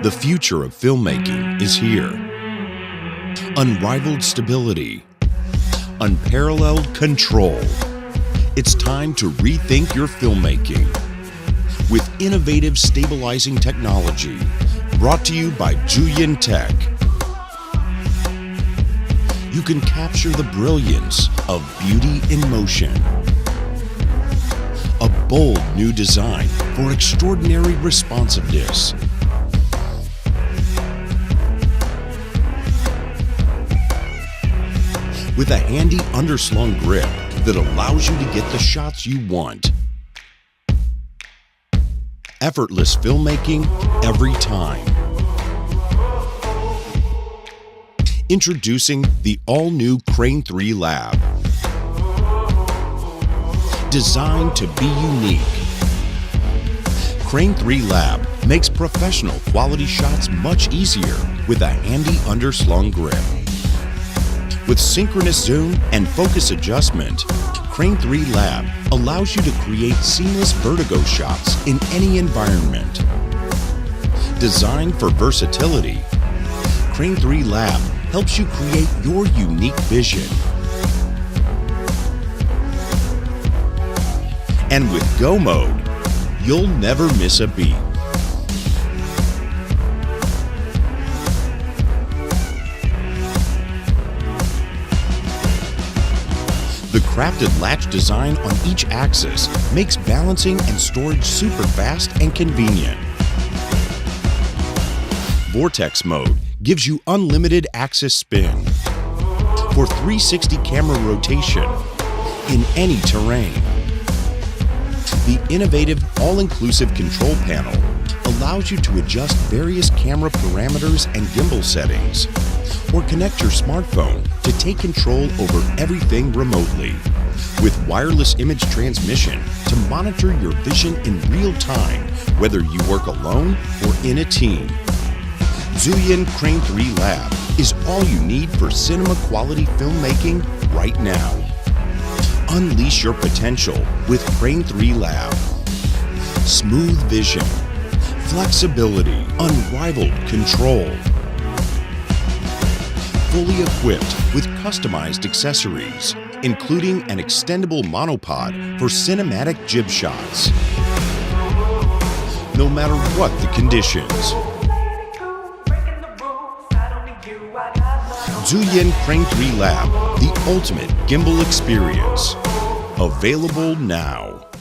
The future of filmmaking is here. Unrivaled stability, unparalleled control. It's time to rethink your filmmaking with innovative stabilizing technology brought to you by Zhiyun Tech. You can capture the brilliance of beauty in motion. A bold new design for extraordinary responsiveness. With a handy underslung grip that allows you to get the shots you want. Effortless filmmaking every time. Introducing the all-new Crane 3 Lab. Designed to be unique. Crane 3 Lab makes professional quality shots much easier with a handy underslung grip. With synchronous zoom and focus adjustment, Crane 3 Lab allows you to create seamless vertigo shots in any environment. Designed for versatility, Crane 3 Lab helps you create your unique vision. And with Go Mode, you'll never miss a beat. The crafted latch design on each axis makes balancing and storage super fast and convenient. Vortex mode gives you unlimited axis spin for 360 camera rotation in any terrain. The innovative all-inclusive control panel allows you to adjust various camera parameters and gimbal settings, or connect your smartphone to take control over everything remotely, with wireless image transmission to monitor your vision in real time, whether you work alone or in a team. Zhiyun Crane 3 Lab is all you need for cinema quality filmmaking right now. Unleash your potential with Crane 3 Lab. Smooth vision, flexibility, unrivaled control. Fully equipped with customized accessories, including an extendable monopod for cinematic jib shots. No matter what the conditions. Zhiyun Crane 3 Lab, the ultimate gimbal experience. Available now.